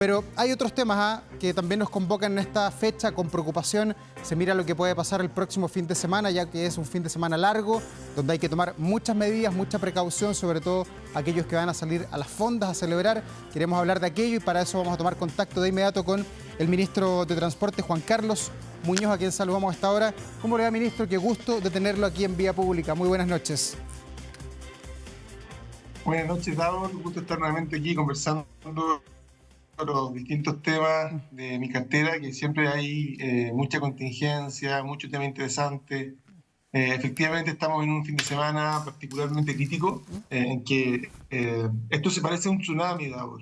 Pero hay otros temas que también nos convocan en esta fecha con preocupación. Se mira lo que puede pasar el próximo fin de semana, ya que es un fin de semana largo, donde hay que tomar muchas medidas, mucha precaución, sobre todo aquellos que van a salir a las fondas a celebrar. Queremos hablar de aquello y para eso vamos a tomar contacto de inmediato con el ministro de Transporte, Juan Carlos Muñoz, a quien saludamos a esta hora. ¿Cómo le va, ministro? Qué gusto de tenerlo aquí en Vía Pública. Muy buenas noches. Buenas noches, Davor. Un gusto estar nuevamente aquí conversando los distintos temas de mi cartera, que siempre hay mucha contingencia, mucho tema interesante. Efectivamente estamos en un fin de semana particularmente crítico, en que esto se parece a un tsunami, Davor.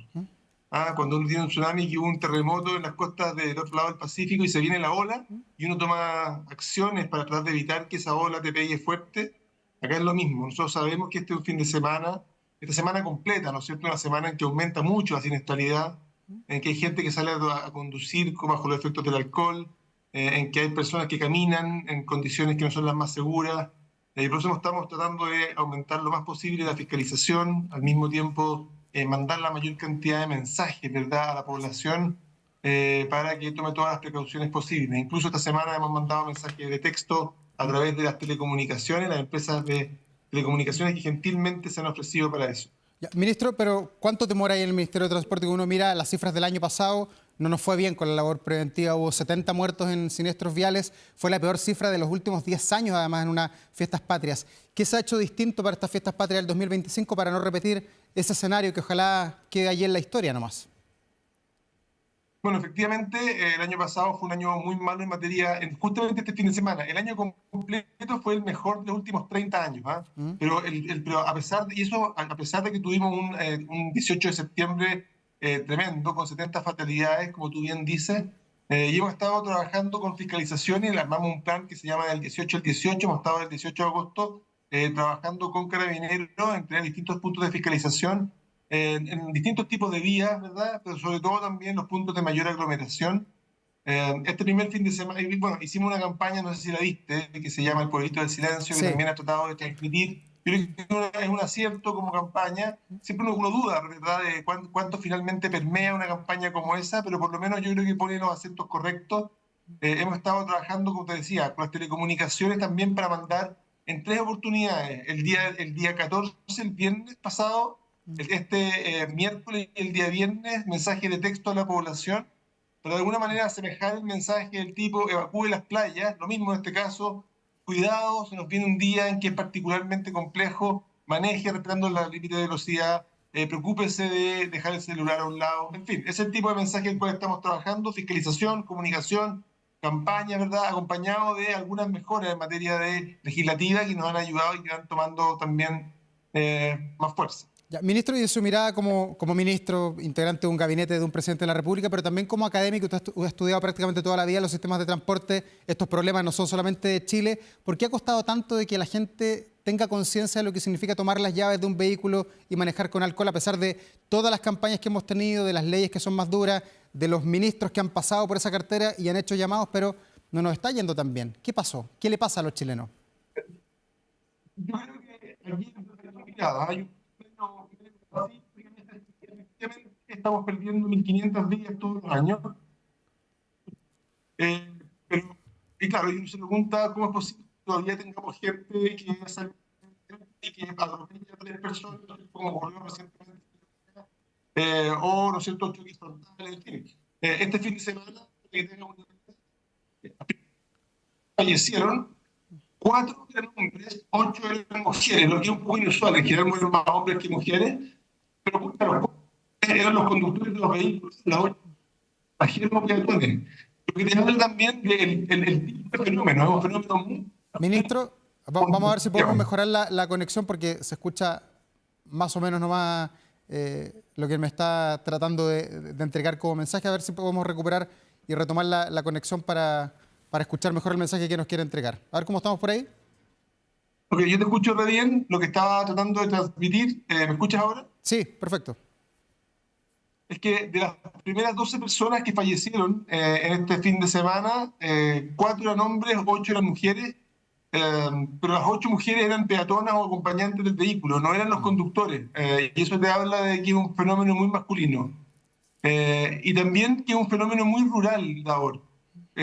Cuando uno tiene un tsunami, que hubo un terremoto en las costas del otro lado del Pacífico y se viene la ola, y uno toma acciones para tratar de evitar que esa ola te pegue fuerte. Acá es lo mismo. Nosotros sabemos que este es un fin de semana, esta semana completa, ¿no es cierto? Una semana en que aumenta mucho la siniestralidad, en que hay gente que sale a conducir bajo los efectos del alcohol, en que hay personas que caminan en condiciones que no son las más seguras. Y por eso estamos tratando de aumentar lo más posible la fiscalización, al mismo tiempo mandar la mayor cantidad de mensajes, ¿verdad?, a la población para que tome todas las precauciones posibles. Incluso esta semana hemos mandado mensajes de texto a través de las telecomunicaciones, las empresas de telecomunicaciones que gentilmente se han ofrecido para eso. Ya, ministro, pero ¿cuánto temor hay en el Ministerio de Transporte? Que uno mira las cifras del año pasado, no nos fue bien con la labor preventiva, hubo 70 muertos en siniestros viales, fue la peor cifra de los últimos 10 años, además, en unas fiestas patrias. ¿Qué se ha hecho distinto para estas fiestas patrias del 2025 para no repetir ese escenario que ojalá quede allí en la historia nomás? Bueno, efectivamente, el año pasado fue un año muy malo en materia, justamente este fin de semana. El año completo fue el mejor de los últimos 30 años. Pero a pesar de eso, a pesar de que tuvimos un 18 de septiembre tremendo, con 70 fatalidades, como tú bien dices, y hemos estado trabajando con fiscalización y le armamos un plan que se llama del 18 al 18. Hemos estado del 18 de agosto trabajando con Carabineros en distintos puntos de fiscalización en distintos tipos de vías, ¿verdad? Pero sobre todo también los puntos de mayor aglomeración. Este primer fin de semana, bueno, hicimos una campaña, no sé si la viste, que se llama El Pueblito del Silencio, que Sí. también ha tratado de transmitir. Yo creo que es un acierto como campaña. Siempre uno duda, ¿verdad?, de cuánto finalmente permea una campaña como esa, pero por lo menos yo creo que pone los acentos correctos. Hemos estado trabajando, como te decía, con las telecomunicaciones también para mandar en 3 oportunidades. El día 14, el viernes pasado, miércoles y el día viernes, mensaje de texto a la población, para de alguna manera asemejar el mensaje del tipo evacúe las playas. Lo mismo en este caso, cuidado, se nos viene un día en que es particularmente complejo, maneje respetando la límite de velocidad, preocúpese de dejar el celular a un lado. En fin, ese es el tipo de mensaje en el cual estamos trabajando: fiscalización, comunicación, campaña, ¿verdad?, acompañado de algunas mejoras en materia legislativa que nos han ayudado y que van tomando también más fuerza. Ya, ministro, y de su mirada como ministro, integrante de un gabinete de un presidente de la República, pero también como académico, usted ha estudiado prácticamente toda la vida los sistemas de transporte. Estos problemas no son solamente de Chile. ¿Por qué ha costado tanto de que la gente tenga conciencia de lo que significa tomar las llaves de un vehículo y manejar con alcohol, a pesar de todas las campañas que hemos tenido, de las leyes que son más duras, de los ministros que han pasado por esa cartera y han hecho llamados, pero no nos está yendo tan bien? ¿Qué pasó? ¿Qué le pasa a los chilenos? Yo creo que aquí hay un efectivamente estamos perdiendo 1.500 vidas todos los años. Pero, y claro, y uno se pregunta cómo es posible que todavía tengamos gente que sale y que atropella a 3 personas, como ocurrió recientemente, o, ¿no es cierto?, choques frontales, en fin. Este fin de semana, que tenga una fallecieron 4 eran hombres, 8 eran mujeres, lo que es un poco inusual. En general mueren más hombres que mujeres, pero claro, eran los conductores de los vehículos, las 8 trajeron peatones. Lo que te habla también del tipo de fenómeno, es un fenómeno muy... Ministro, vamos a ver si podemos mejorar la conexión, porque se escucha más o menos nomás lo que me está tratando de entregar como mensaje. A ver si podemos recuperar y retomar la conexión para escuchar mejor el mensaje que nos quiere entregar. A ver cómo estamos por ahí. Ok, yo te escucho re bien lo que estaba tratando de transmitir. ¿Me escuchas ahora? Sí, perfecto. Es que de las primeras 12 personas que fallecieron en este fin de semana, 4 eran hombres, 8 eran mujeres, pero las 8 mujeres eran peatonas o acompañantes del vehículo, no eran los conductores. Y eso te habla de que es un fenómeno muy masculino. Y también que es un fenómeno muy rural, Davor.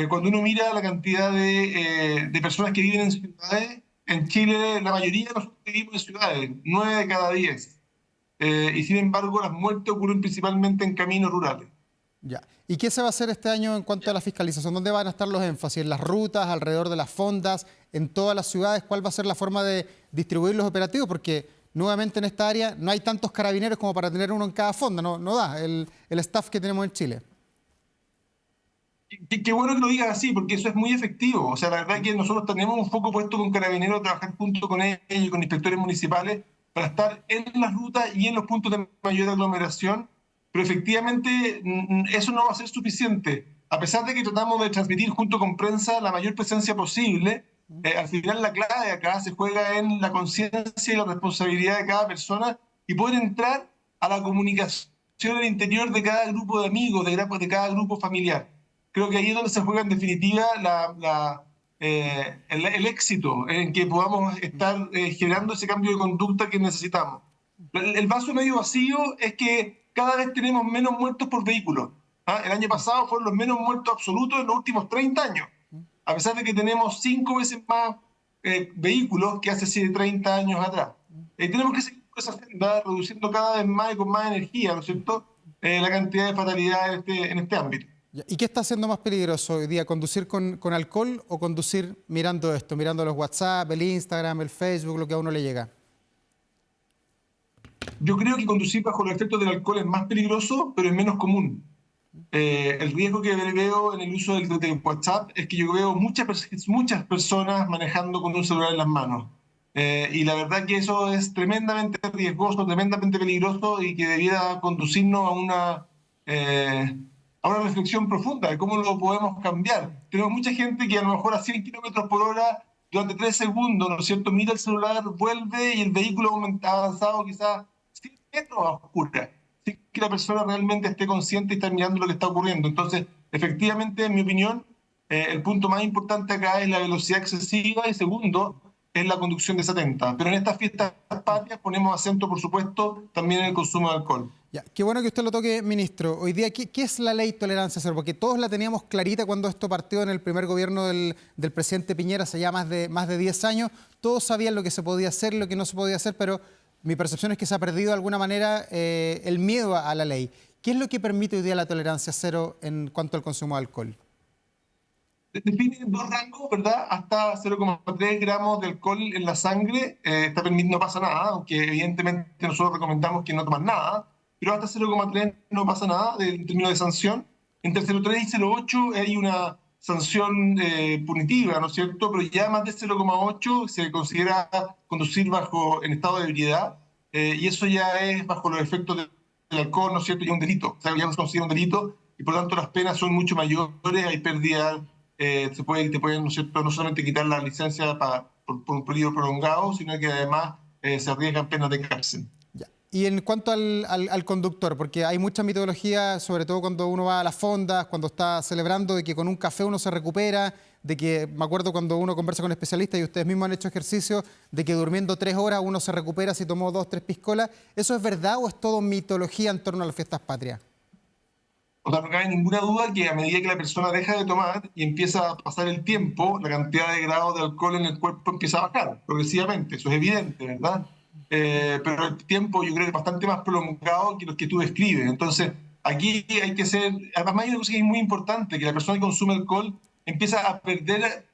Cuando uno mira la cantidad de personas que viven en ciudades, en Chile la mayoría de nosotros vivimos en ciudades, 9 de cada 10. Y sin embargo las muertes ocurren principalmente en caminos rurales. Ya. ¿Y qué se va a hacer este año en cuanto a la fiscalización? ¿Dónde van a estar los énfasis? ¿En las rutas, alrededor de las fondas, en todas las ciudades? ¿Cuál va a ser la forma de distribuir los operativos? Porque nuevamente en esta área no hay tantos carabineros como para tener uno en cada fonda, no da el staff que tenemos en Chile. Qué bueno que lo digas así, porque eso es muy efectivo. O sea, la verdad es que nosotros tenemos un foco puesto con Carabineros, trabajar junto con ellos y con inspectores municipales para estar en las rutas y en los puntos de mayor aglomeración, pero efectivamente eso no va a ser suficiente. A pesar de que tratamos de transmitir junto con prensa la mayor presencia posible, al final la clave acá se juega en la conciencia y la responsabilidad de cada persona y poder entrar a la comunicación al interior de cada grupo de amigos, de cada grupo familiar. Creo que ahí es donde se juega en definitiva el éxito en que podamos estar generando ese cambio de conducta que necesitamos. El vaso medio vacío es que cada vez tenemos menos muertos por vehículo. ¿Ah? El año pasado fueron los menos muertos absolutos en los últimos 30 años, a pesar de que tenemos 5 veces más vehículos que hace 30 años atrás. Tenemos que seguir con esa senda, reduciendo cada vez más y con más energía, ¿no es cierto?, la cantidad de fatalidades en este ámbito. ¿Y qué está haciendo más peligroso hoy día? ¿Conducir con alcohol o conducir mirando esto, mirando los WhatsApp, el Instagram, el Facebook, lo que a uno le llega? Yo creo que conducir bajo los efectos del alcohol es más peligroso, pero es menos común. El riesgo que veo en el uso del WhatsApp es que yo veo muchas personas manejando con un celular en las manos. Y la verdad que eso es tremendamente riesgoso, tremendamente peligroso y que debiera conducirnos a una reflexión profunda de cómo lo podemos cambiar. Tenemos mucha gente que a lo mejor a 100 kilómetros por hora, durante 3 segundos, ¿no es cierto?, mira el celular, vuelve y el vehículo ha avanzado quizás 100 metros a oscuras, sin que la persona realmente esté consciente y esté mirando lo que está ocurriendo. Entonces, efectivamente, en mi opinión, el punto más importante acá es la velocidad excesiva y segundo, es la conducción desatenta. Pero en estas fiestas patrias ponemos acento, por supuesto, también en el consumo de alcohol. Ya, qué bueno que usted lo toque, ministro. Hoy día, ¿qué es la ley tolerancia cero? Porque todos la teníamos clarita cuando esto partió en el primer gobierno del presidente Piñera hace ya más de 10 años. Todos sabían lo que se podía hacer, lo que no se podía hacer, pero mi percepción es que se ha perdido de alguna manera el miedo a la ley. ¿Qué es lo que permite hoy día la tolerancia cero en cuanto al consumo de alcohol? Define 2 rangos, ¿verdad? Hasta 0,3 gramos de alcohol en la sangre, no pasa nada, aunque evidentemente nosotros recomendamos que no tomen nada, pero hasta 0,3 no pasa nada en términos de sanción. Entre 0,3 y 0,8 hay una sanción punitiva, ¿no es cierto? Pero ya más de 0,8 se considera conducir en estado de ebriedad, y eso ya es bajo los efectos del alcohol, ¿no es cierto? Y un delito, o sea, ya no se considera un delito, y por lo tanto las penas son mucho mayores, hay pérdida. Te pueden, ¿no es cierto?, no solamente quitar la licencia por un periodo prolongado, sino que además se arriesgan penas de cárcel. Ya. Y en cuanto al conductor, porque hay mucha mitología, sobre todo cuando uno va a las fondas, cuando está celebrando, de que con un café uno se recupera, de que, me acuerdo cuando uno conversa con especialistas y ustedes mismos han hecho ejercicio, de que durmiendo 3 horas uno se recupera si tomó 2, 3 piscolas. ¿Eso es verdad o es todo mitología en torno a las fiestas patrias? O sea, no cabe ninguna duda que a medida que la persona deja de tomar y empieza a pasar el tiempo, la cantidad de grados de alcohol en el cuerpo empieza a bajar progresivamente. Eso es evidente, ¿verdad? Pero el tiempo yo creo que es bastante más prolongado que los que tú describes. Entonces, aquí hay que ser... Además, hay una cosa que es muy importante, que la persona que consume alcohol empieza a perder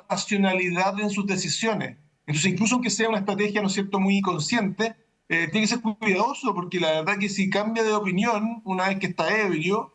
racionalidad en sus decisiones. Entonces, incluso aunque sea una estrategia, ¿no es cierto?, muy consciente, tiene que ser cuidadoso porque la verdad que si cambia de opinión una vez que está ebrio,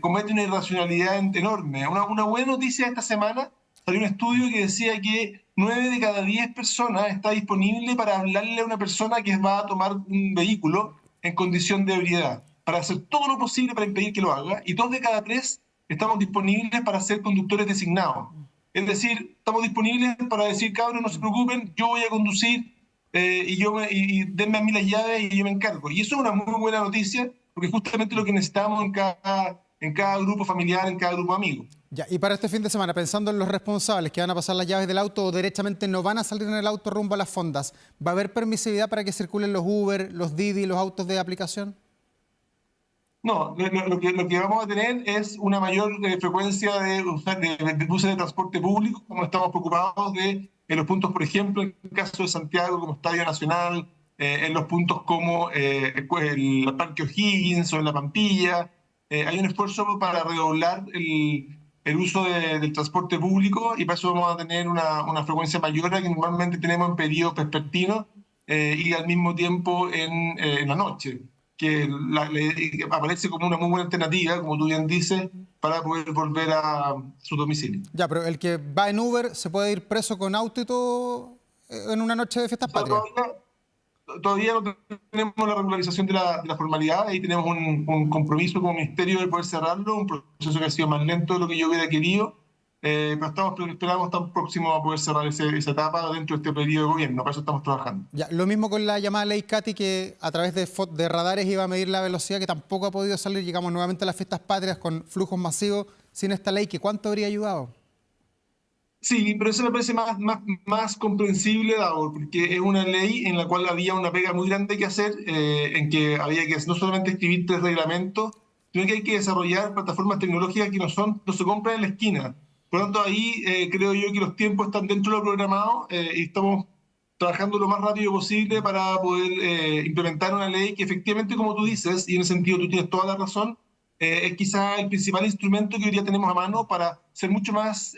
comete una irracionalidad enorme. Una buena noticia esta semana, salió un estudio que decía que 9 de cada 10 personas está disponible para hablarle a una persona que va a tomar un vehículo en condición de ebriedad, para hacer todo lo posible para impedir que lo haga, y 2 de cada 3 estamos disponibles para ser conductores designados. Es decir, estamos disponibles para decir, cabros, no se preocupen, yo voy a conducir, y denme a mí las llaves y yo me encargo. Y eso es una muy buena noticia, porque justamente lo que necesitamos en cada grupo familiar, en cada grupo amigo. Ya, y para este fin de semana, pensando en los responsables que van a pasar las llaves del auto o derechamente no van a salir en el auto rumbo a las fondas, ¿va a haber permisividad para que circulen los Uber, los Didi, los autos de aplicación? No, lo que vamos a tener es una mayor frecuencia de uso de transporte público, como estamos preocupados en los puntos, por ejemplo, en el caso de Santiago, como Estadio Nacional, en los puntos como el Parque O'Higgins o en La Pampilla. Hay un esfuerzo para redoblar el uso del transporte público y para eso vamos a tener una frecuencia mayor a la que normalmente tenemos en periodos vespertinos y al mismo tiempo en la noche que aparece como una muy buena alternativa, como tú bien dices, para poder volver a su domicilio. Ya, pero el que va en Uber se puede ir preso con auto y todo en una noche de fiestas O sea, patrias. todavía no tenemos la regularización de la formalidad, ahí tenemos un compromiso como ministerio de poder cerrarlo, un proceso que ha sido más lento de lo que yo hubiera querido, pero esperamos tan próximos a poder cerrar esa etapa dentro de este periodo de gobierno, para eso estamos trabajando. Ya, lo mismo con la llamada ley Cati, que a través de radares iba a medir la velocidad, que tampoco ha podido salir. Llegamos nuevamente a las fiestas patrias con flujos masivos sin esta ley, que ¿cuánto habría ayudado? Sí, pero eso me parece más comprensible, Davor, porque es una ley en la cual había una pega muy grande que hacer, en que había que no solamente escribir 3 reglamentos, sino que hay que desarrollar plataformas tecnológicas que no se compran en la esquina. Por lo tanto, ahí creo yo que los tiempos están dentro de lo programado y estamos trabajando lo más rápido posible para poder implementar una ley que efectivamente, como tú dices, y en ese sentido tú tienes toda la razón, es quizá el principal instrumento que hoy día tenemos a mano para ser mucho más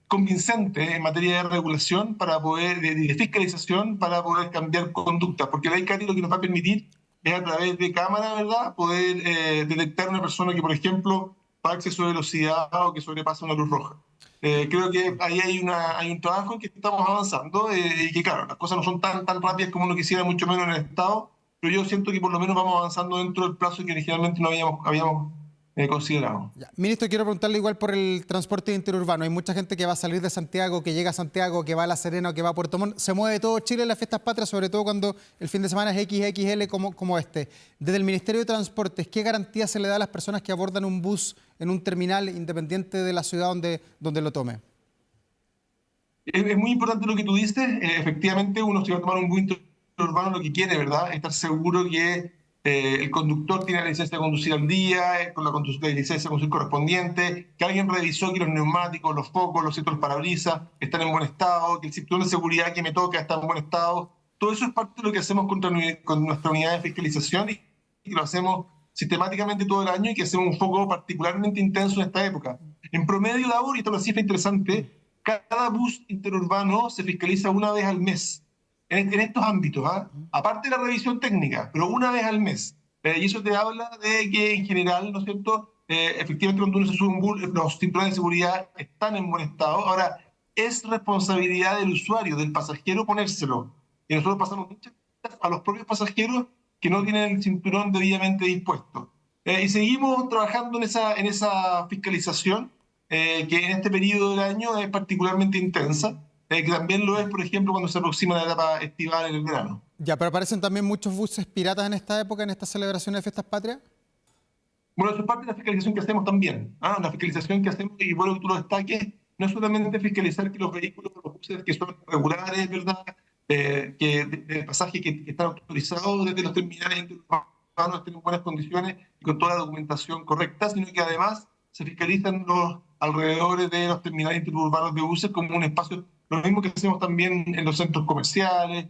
convincente en materia de regulación para poder, de fiscalización para poder cambiar conductas, porque la ICATI lo que nos va a permitir es a través de cámara, ¿verdad?, poder detectar una persona que, por ejemplo, va a exceso de velocidad o que sobrepasa una luz roja. Creo que ahí hay un trabajo en que estamos avanzando y que, claro, las cosas no son tan rápidas como uno quisiera, mucho menos en el Estado, pero yo siento que por lo menos vamos avanzando dentro del plazo que originalmente no habíamos considerado. Ya. Ministro, quiero preguntarle igual por el transporte interurbano. Hay mucha gente que va a salir de Santiago, que llega a Santiago, que va a La Serena o que va a Puerto Montt. Se mueve todo Chile en las fiestas patrias, sobre todo cuando el fin de semana es XXL como este. Desde el Ministerio de Transportes, ¿qué garantía se le da a las personas que abordan un bus en un terminal independiente de la ciudad donde lo tome? Es muy importante lo que tú dices. Efectivamente, uno si va a tomar un bus interurbano lo que quiere, ¿verdad? Estar seguro que el conductor tiene la licencia de conducir al día, con la licencia de conducir correspondiente, que alguien revisó que los neumáticos, los focos, los centros parabrisas están en buen estado, que el cinturón de seguridad que me toca está en buen estado. Todo eso es parte de lo que hacemos con nuestra unidad de fiscalización y lo hacemos sistemáticamente todo el año y que hacemos un foco particularmente intenso en esta época. En promedio, Davor, y esta es una cifra interesante, cada bus interurbano se fiscaliza una vez al mes en estos ámbitos, ¿ah? Aparte de la revisión técnica, pero una vez al mes. Y eso te habla de que en general, ¿no es cierto? Efectivamente, cuando uno se sube un bus, los cinturones de seguridad están en buen estado. Ahora, es responsabilidad del usuario, del pasajero, ponérselo. Y nosotros pasamos muchas veces a los propios pasajeros que no tienen el cinturón debidamente dispuesto. Y seguimos trabajando en esa fiscalización que en este periodo del año es particularmente intensa, que también lo es, por ejemplo, cuando se aproxima la etapa estival en el verano. Ya, pero aparecen también muchos buses piratas en esta época, en estas celebraciones de fiestas patrias. Bueno, eso es parte de la fiscalización que hacemos también. La fiscalización que hacemos, y bueno que tú lo destaques, no es solamente fiscalizar que los vehículos, los buses que son regulares, ¿verdad? De pasaje que están autorizados desde los terminales interurbanos estén en buenas condiciones y con toda la documentación correcta, sino que además se fiscalizan los alrededores de los terminales interurbanos de buses como un espacio, lo mismo que hacemos también en los centros comerciales,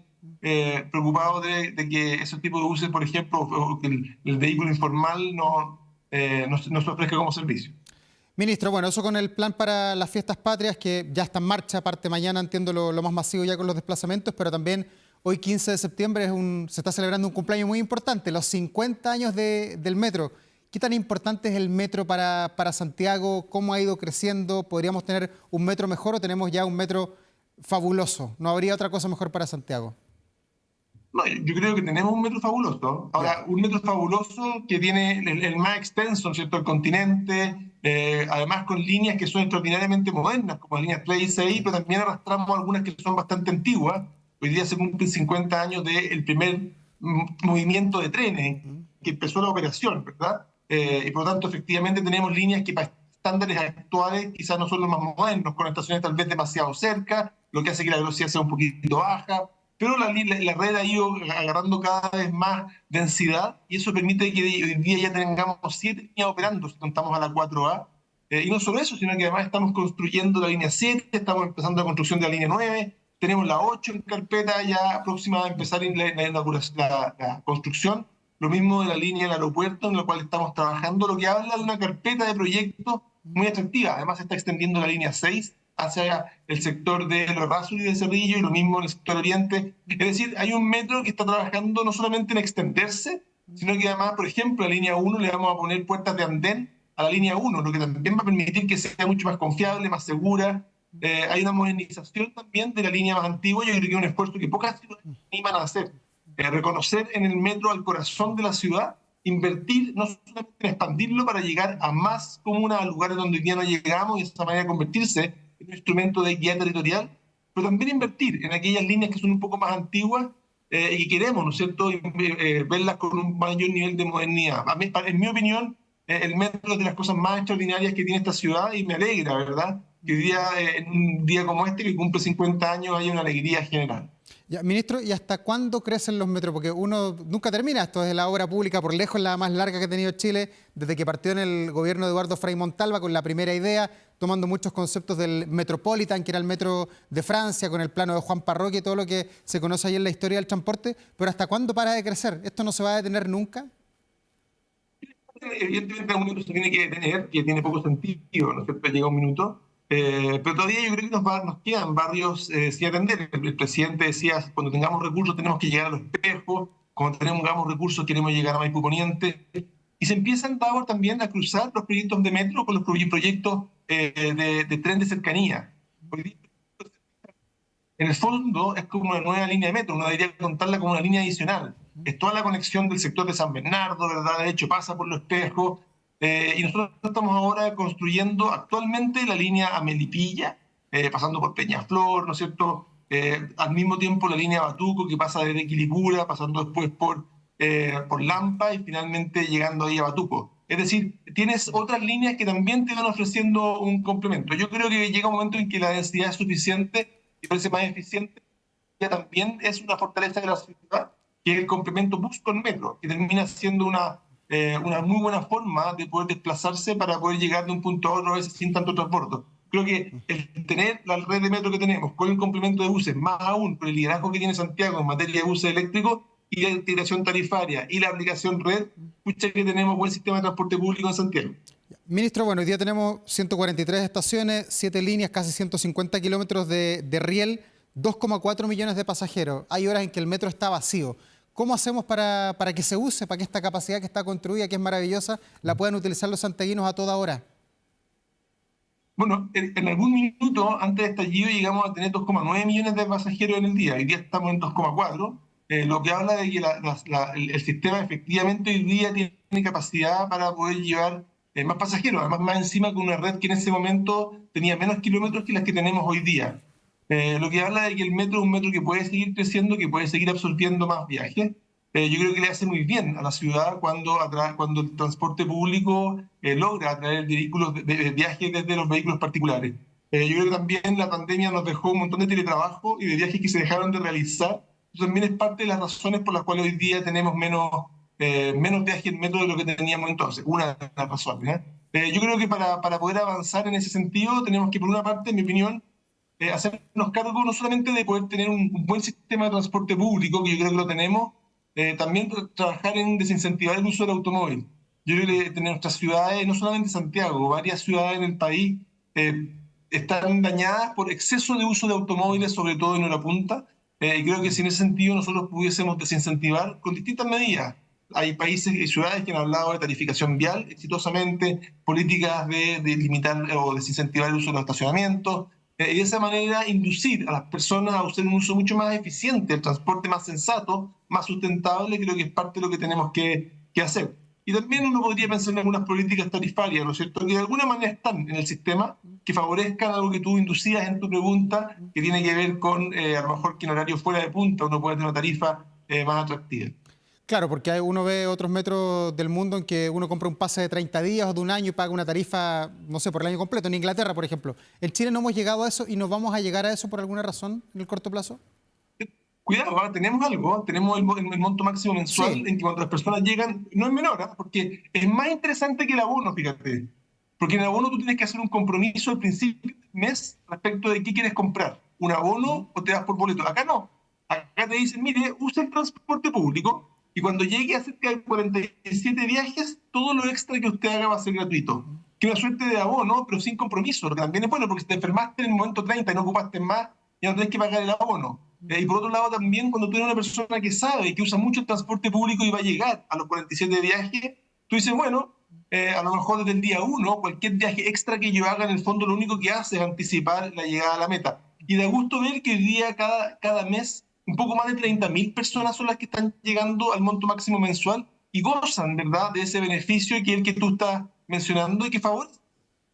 preocupados de que ese tipo de buses, por ejemplo, o que el vehículo informal no se ofrezca como servicio. Ministro, bueno, eso con el plan para las fiestas patrias, que ya está en marcha, parte mañana, entiendo lo más masivo ya con los desplazamientos, pero también hoy 15 de septiembre se está celebrando un cumpleaños muy importante, los 50 años del metro. ¿Qué tan importante es el metro para Santiago? ¿Cómo ha ido creciendo? ¿Podríamos tener un metro mejor o tenemos ya un metro fabuloso? ¿No habría otra cosa mejor para Santiago? No, yo creo que tenemos un metro fabuloso. Ahora, un metro fabuloso que tiene el más extenso, ¿no es cierto?, el continente, además con líneas que son extraordinariamente modernas, como las líneas 3 y 6, pero también arrastramos algunas que son bastante antiguas. Hoy día se cumplen 50 años del primer movimiento de trenes que empezó la operación, ¿verdad? Y por lo tanto, efectivamente, tenemos líneas que para estándares actuales quizás no son los más modernos, con estaciones tal vez demasiado cerca, lo que hace que la velocidad sea un poquito baja. pero la red ha ido agarrando cada vez más densidad y eso permite que hoy día ya tengamos 7 líneas operando, si contamos a la 4A. Y no solo eso, sino que además estamos construyendo la línea 7, estamos empezando la construcción de la línea 9, tenemos la 8 en carpeta ya próxima a empezar la construcción. Lo mismo de la línea del aeropuerto en la cual estamos trabajando, lo que habla de una carpeta de proyectos muy atractiva. Además se está extendiendo la línea 6 hacia el sector de Errázuriz y de Cerrillo y lo mismo en el sector oriente. Es decir, hay un metro que está trabajando no solamente en extenderse, sino que además, por ejemplo, a la línea 1 le vamos a poner puertas de andén a la línea 1, lo que también va a permitir que sea mucho más confiable, más segura. Hay una modernización también de la línea más antigua. Yo creo que es un esfuerzo que pocas ciudades se animan a hacer. Reconocer en el metro al corazón de la ciudad, invertir no solamente en expandirlo para llegar a más comunas, a lugares donde hoy día no llegamos y de esa manera convertirse en un instrumento de guía territorial, pero también invertir en aquellas líneas que son un poco más antiguas y que queremos, ¿no es cierto?, verlas con un mayor nivel de modernidad. A mí, en mi opinión, el metro es de las cosas más extraordinarias que tiene esta ciudad y me alegra, ¿verdad?, que hoy día, en un día como este, que cumple 50 años, haya una alegría general. Ya, ministro, ¿y hasta cuándo crecen los metros? Porque uno nunca termina. Esto es la obra pública por lejos la más larga que ha tenido Chile desde que partió en el gobierno de Eduardo Frei Montalva con la primera idea, tomando muchos conceptos del Metropolitan, que era el metro de Francia, con el plano de Juan Parroquia y todo lo que se conoce ahí en la historia del transporte. Pero ¿hasta cuándo para de crecer? ¿Esto no se va a detener nunca? Evidentemente un minuto se tiene que detener, que tiene poco sentido, ¿no es cierto? Llega un minuto, pero todavía yo creo que nos quedan barrios sin atender. El presidente decía, cuando tengamos recursos tenemos que llegar a Los Espejos, cuando tengamos recursos queremos llegar a Maipú Poniente, y se empiezan también a cruzar los proyectos de metro con los proyectos de tren de cercanía. En el fondo es como una nueva línea de metro, uno debería contarla como una línea adicional. Es toda la conexión del sector de San Bernardo, ¿verdad? De hecho, pasa por Los Espejos. Y nosotros estamos ahora construyendo actualmente la línea a Melipilla, pasando por Peñaflor, ¿no es cierto? Al mismo tiempo la línea Batuco, que pasa desde Quilicura, pasando después por Lampa y finalmente llegando ahí a Batuco. Es decir, tienes otras líneas que también te van ofreciendo un complemento. Yo creo que llega un momento en que la densidad es suficiente y parece más eficiente, ya también es una fortaleza de la ciudad, que es el complemento bus con metro, que termina siendo una muy buena forma de poder desplazarse para poder llegar de un punto a otro a veces sin tanto transbordo. Creo que el tener la red de metro que tenemos con el complemento de buses, más aún con el liderazgo que tiene Santiago en materia de buses eléctricos y la integración tarifaria y la aplicación red, escucha que tenemos buen sistema de transporte público en Santiago. Ministro, bueno, hoy día tenemos 143 estaciones, 7 líneas, casi 150 kilómetros de riel, 2,4 millones de pasajeros. Hay horas en que el metro está vacío. ¿Cómo hacemos para que se use, para que esta capacidad que está construida, que es maravillosa, la puedan utilizar los santiaguinos a toda hora? Bueno, en algún minuto antes de estallido llegamos a tener 2,9 millones de pasajeros en el día. Hoy día estamos en 2,4, lo que habla de que el sistema efectivamente hoy día tiene capacidad para poder llevar más pasajeros, además más encima con una red que en ese momento tenía menos kilómetros que las que tenemos hoy día. Lo que habla de que el metro es un metro que puede seguir creciendo, que puede seguir absorbiendo más viajes. Yo creo que le hace muy bien a la ciudad cuando el transporte público logra atraer vehículos de viajes desde los vehículos particulares. Yo creo que también la pandemia nos dejó un montón de teletrabajo y de viajes que se dejaron de realizar. Eso también es parte de las razones por las cuales hoy día tenemos menos viajes en metro de lo que teníamos entonces. Una de las razones. Yo creo que para poder avanzar en ese sentido tenemos que, por una parte, en mi opinión, hacernos cargo no solamente de poder tener un buen sistema de transporte público, que yo creo que lo tenemos, también trabajar en desincentivar el uso del automóvil. Yo creo que nuestras ciudades, no solamente Santiago, varias ciudades en el país están dañadas por exceso de uso de automóviles, sobre todo en hora punta. Creo que si en ese sentido nosotros pudiésemos desincentivar con distintas medidas. Hay países y ciudades que han hablado de tarificación vial exitosamente, políticas de limitar o desincentivar el uso de los estacionamientos, y de esa manera inducir a las personas a usar un uso mucho más eficiente, el transporte más sensato, más sustentable. Creo que es parte de lo que tenemos que hacer. Y también uno podría pensar en algunas políticas tarifarias, ¿no es cierto?, que de alguna manera están en el sistema, que favorezcan algo que tú inducías en tu pregunta, que tiene que ver con, a lo mejor, que en horario fuera de punta uno puede tener una tarifa más atractiva. Claro, porque uno ve otros metros del mundo en que uno compra un pase de 30 días o de un año y paga una tarifa, no sé, por el año completo. En Inglaterra, por ejemplo. En Chile no hemos llegado a eso y nos vamos a llegar a eso por alguna razón en el corto plazo. cuidado, ahora tenemos algo, tenemos el monto máximo mensual Sí. en que cuando las personas llegan, no es menor, ¿ah? Porque es más interesante que el abono, fíjate. Porque en el abono tú tienes que hacer un compromiso al principio del mes respecto de qué quieres comprar, un abono o te das por boleto. Acá no. Acá te dicen, mire, usa el transporte público y cuando llegue a cerca de 47 viajes, todo lo extra que usted haga va a ser gratuito. Que una suerte de abono, pero sin compromiso, lo que también es bueno, porque si te enfermaste en el momento 30 y no ocupaste más, ya no tenés que pagar el abono. Y por otro lado también, cuando tú eres una persona que sabe, que usa mucho el transporte público y va a llegar a los 47 viajes, tú dices, bueno, a lo mejor desde el día 1, cualquier viaje extra que yo haga, en el fondo lo único que hace es anticipar la llegada a la meta. Y da gusto ver que hoy día, cada mes, un poco más de 30.000 personas son las que están llegando al monto máximo mensual y gozan, ¿verdad?, de ese beneficio que es el que tú estás mencionando y que favorece,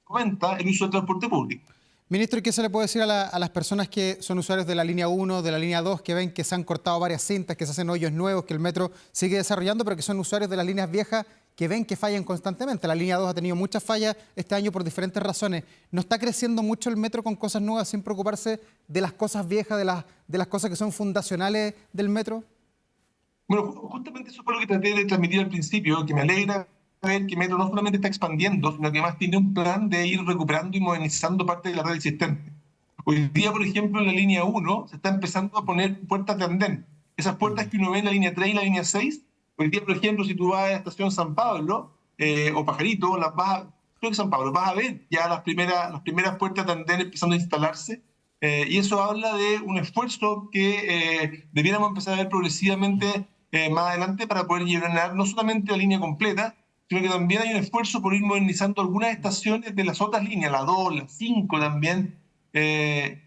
fomenta el uso del transporte público. Ministro, ¿y qué se le puede decir a las personas que son usuarios de la línea 1, de la línea 2, que ven que se han cortado varias cintas, que se hacen hoyos nuevos, que el metro sigue desarrollando, pero que son usuarios de las líneas viejas, que ven que fallan constantemente? La línea 2 ha tenido muchas fallas este año por diferentes razones. ¿No está creciendo mucho el metro con cosas nuevas sin preocuparse de las cosas viejas, de las cosas que son fundacionales del metro? Bueno, justamente eso fue lo que traté de transmitir al principio, que me alegra ver que Metro no solamente está expandiendo, sino que además tiene un plan de ir recuperando y modernizando parte de la red existente. Hoy día, por ejemplo, en la línea 1 se está empezando a poner puertas de andén. Esas puertas que uno ve en la línea 3 y la línea 6, hoy día, por ejemplo, si tú vas a la estación San Pablo o Pajarito, creo que San Pablo, vas a ver ya las primeras puertas de andén empezando a instalarse. Y eso habla de un esfuerzo que debiéramos empezar a ver progresivamente más adelante para poder llenar no solamente la línea completa, sino que también hay un esfuerzo por ir modernizando algunas estaciones de las otras líneas, la 2, la 5 también.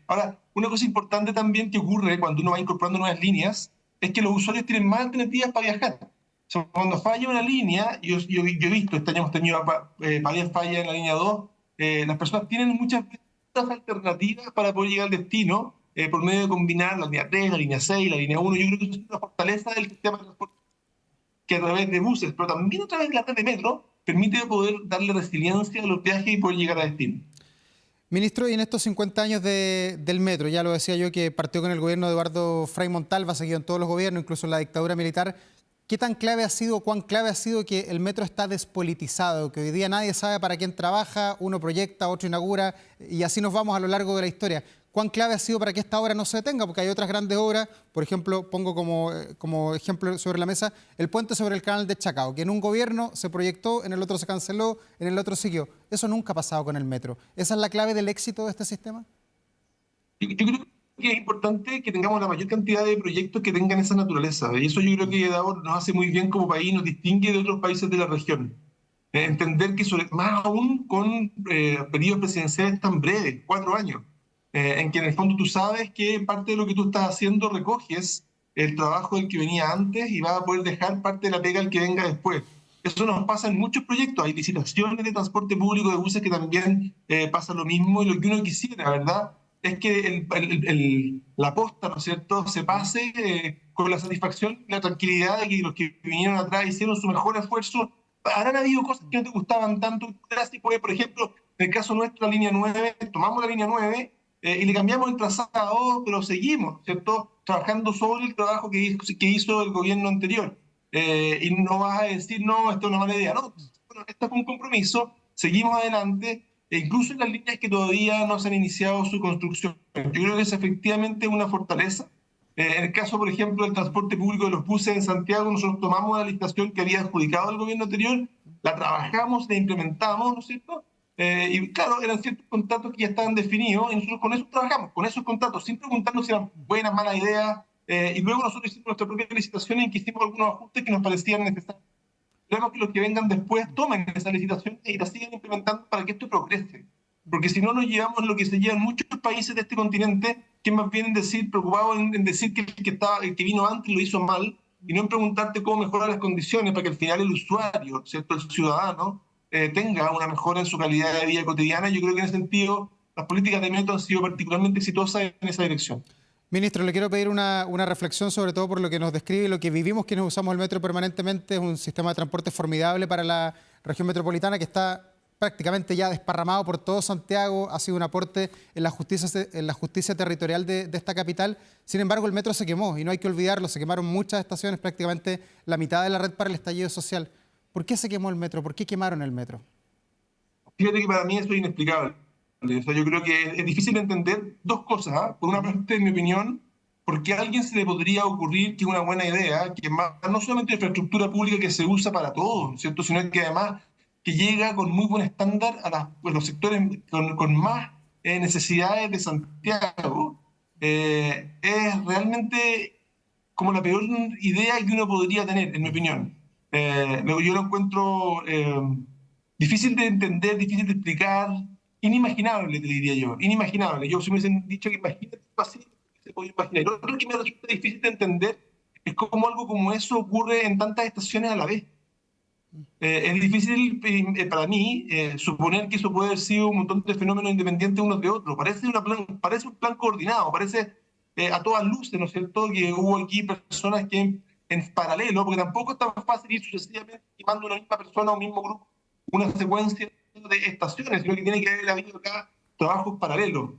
Ahora, una cosa importante también que ocurre cuando uno va incorporando nuevas líneas es que los usuarios tienen más alternativas para viajar. O sea, cuando falla una línea, yo he visto, este año hemos tenido varias fallas en la línea 2, las personas tienen muchas alternativas para poder llegar al destino por medio de combinar la línea 3, la línea 6, la línea 1. Yo creo que eso es una fortaleza del sistema de transporte que a través de buses, pero también a través de la red de metro, permite poder darle resiliencia a los viajes y poder llegar a destino. Ministro, y en estos 50 años del metro, ya lo decía yo que partió con el gobierno de Eduardo Frei Montalva, seguido en todos los gobiernos, incluso en la dictadura militar, ¿qué tan clave ha sido, cuán clave ha sido que el metro está despolitizado, que hoy día nadie sabe para quién trabaja, uno proyecta, otro inaugura, y así nos vamos a lo largo de la historia? ¿Cuán clave ha sido para que esta obra no se detenga? Porque hay otras grandes obras, por ejemplo, pongo como ejemplo sobre la mesa el puente sobre el canal de Chacao, que en un gobierno se proyectó, en el otro se canceló, en el otro siguió. Eso nunca ha pasado con el metro. ¿Esa es la clave del éxito de este sistema? Yo creo que es importante que tengamos la mayor cantidad de proyectos que tengan esa naturaleza. Y eso yo creo que Davor nos hace muy bien como país, nos distingue de otros países de la región. Entender que, más aún con periodos presidenciales tan breves, 4 años, en que en el fondo tú sabes que parte de lo que tú estás haciendo recoges el trabajo del que venía antes y vas a poder dejar parte de la pega al que venga después. Eso nos pasa en muchos proyectos. Hay licitaciones de transporte público de buses que también pasa lo mismo, y lo que uno quisiera, ¿verdad?, es que la posta, ¿no es cierto?, se pase con la satisfacción y la tranquilidad de que los que vinieron atrás hicieron su mejor esfuerzo. Habrán habido cosas que no te gustaban tanto, por ejemplo, en el caso nuestro, la línea 9, tomamos la línea 9 y le cambiamos el trazado, pero seguimos, ¿cierto?, trabajando sobre el trabajo que hizo el gobierno anterior. Y no vas a decir, no, esto es una mala idea. No, bueno, esto fue un compromiso, seguimos adelante, e incluso en las líneas que todavía no se han iniciado su construcción. Yo creo que es efectivamente una fortaleza. En el caso, por ejemplo, del transporte público de los buses en Santiago, nosotros tomamos la licitación que había adjudicado el gobierno anterior, la trabajamos, la implementamos, ¿no es cierto? Y claro, eran ciertos contratos que ya estaban definidos y nosotros con eso trabajamos, con esos contratos, sin preguntarnos si eran buenas, malas ideas. Y luego nosotros hicimos nuestra propia licitación en que hicimos algunos ajustes que nos parecían necesarios. Queremos que los que vengan después tomen esa licitación y la sigan implementando para que esto progrese. Porque si no, nos llevamos lo que se llevan muchos países de este continente, que más bien preocupados en decir que el que vino antes lo hizo mal, y no en preguntarte cómo mejorar las condiciones para que al final el usuario, ¿cierto?, el ciudadano, tenga una mejora en su calidad de vida cotidiana. Yo creo que en ese sentido las políticas de metro han sido particularmente exitosas en esa dirección. Ministro, le quiero pedir una reflexión, sobre todo por lo que nos describe y lo que vivimos quienes usamos el metro permanentemente. Es un sistema de transporte formidable para la región metropolitana que está prácticamente ya desparramado por todo Santiago, ha sido un aporte en la justicia territorial de esta capital. Sin embargo, el metro se quemó y no hay que olvidarlo, se quemaron muchas estaciones, prácticamente la mitad de la red para el estallido social. ¿Por qué se quemó el metro? ¿Por qué quemaron el metro? Fíjate que para mí eso es inexplicable. O sea, yo creo que es difícil entender dos cosas, ¿ah? Por una parte, en mi opinión, porque a alguien se le podría ocurrir que es una buena idea, que más, no solamente infraestructura pública que se usa para todo, ¿cierto? Sino que además que llega con muy buen estándar a los sectores con más necesidades de Santiago, es realmente como la peor idea que uno podría tener, en mi opinión. Yo lo encuentro difícil de entender, difícil de explicar, inimaginable, te diría yo, inimaginable. Yo si me hubiesen dicho que imagínate así, se podía imaginar. Lo otro que me resulta difícil de entender es cómo algo como eso ocurre en tantas estaciones a la vez. Es difícil para mí suponer que eso puede haber sido un montón de fenómenos independientes unos de otros. Parece un plan coordinado, parece a todas luces, ¿no es cierto?, que hubo aquí personas que en paralelo, porque tampoco es tan fácil ir sucesivamente quemando una misma persona o un mismo grupo, una secuencia de estaciones, sino que tiene que haber habido acá trabajos paralelos.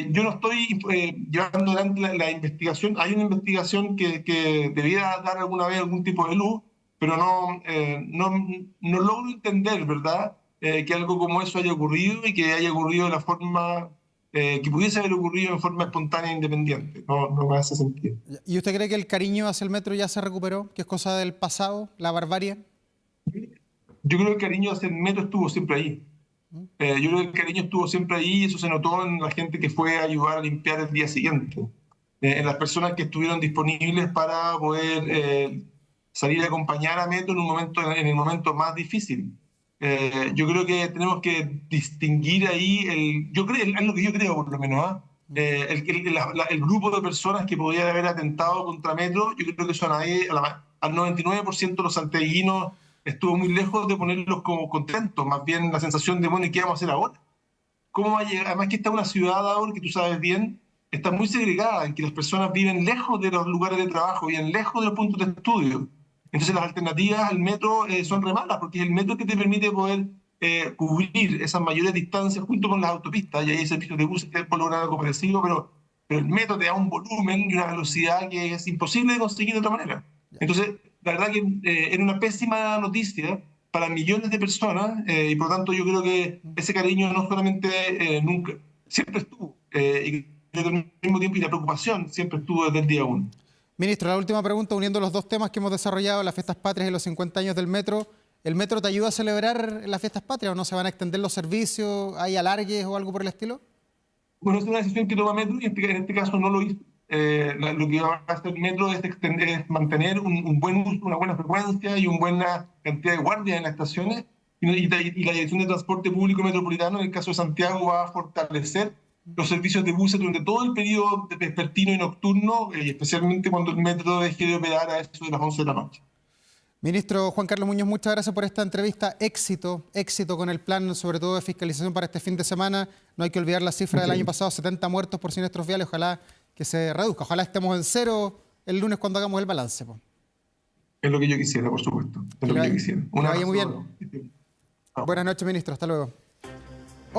Yo no estoy llevando adelante la investigación. Hay una investigación que debía dar alguna vez algún tipo de luz, pero no logro entender, ¿verdad?, que algo como eso haya ocurrido y que haya ocurrido de la forma que pudiese haber ocurrido en forma espontánea e independiente. No me hace sentido. ¿Y usted cree que el cariño hacia el metro ya se recuperó? ¿Que es cosa del pasado, la barbarie? Yo creo que el cariño hacia el metro estuvo siempre ahí. Yo creo que el cariño estuvo siempre ahí y eso se notó en la gente que fue a ayudar a limpiar el día siguiente. En las personas que estuvieron disponibles para poder salir a acompañar a Metro en el momento más difícil. Yo creo que tenemos que distinguir ahí, es lo que yo creo por lo menos, ¿ah? El grupo de personas que podían haber atentado contra Metro, yo creo que eso al 99% de los santiaguinos estuvo muy lejos de ponerlos como contentos, más bien la sensación de, bueno, ¿y qué vamos a hacer ahora? ¿Cómo va a llegar? Además que está una ciudad ahora que tú sabes bien, está muy segregada, en que las personas viven lejos de los lugares de trabajo, viven lejos de los puntos de estudio. Entonces las alternativas al metro son re malas, porque es el metro que te permite poder cubrir esas mayores distancias junto con las autopistas, y ahí hay servicios de buses que pueden lograr algo parecido, pero el metro te da un volumen y una velocidad que es imposible de conseguir de otra manera. Entonces, la verdad que era una pésima noticia para millones de personas y por lo tanto yo creo que ese cariño no solamente nunca, siempre estuvo y al mismo tiempo y la preocupación siempre estuvo desde el día uno. Ministro, la última pregunta, uniendo los dos temas que hemos desarrollado, las fiestas patrias y los 50 años del metro. ¿El metro te ayuda a celebrar las fiestas patrias o no se van a extender los servicios? ¿Hay alargues o algo por el estilo? Bueno, es una decisión que toma Metro y en este caso no lo hizo. Lo que va a hacer Metro es mantener un buen uso, una buena frecuencia y una buena cantidad de guardias en las estaciones. Y la Dirección de Transporte Público Metropolitano, en el caso de Santiago, va a fortalecer los servicios de buses durante todo el periodo vespertino y nocturno, y especialmente cuando el metro deje de operar a eso de las 11 de la noche. Ministro Juan Carlos Muñoz, muchas gracias por esta entrevista. Éxito con el plan, sobre todo de fiscalización para este fin de semana. No hay que olvidar la cifra del año pasado, 70 muertos por siniestros viales. Ojalá que se reduzca. Ojalá estemos en cero el lunes cuando hagamos el balance. Es lo que yo quisiera, por supuesto. Es lo que yo quisiera. Que vaya muy bien. Buenas noches, ministro. Hasta luego.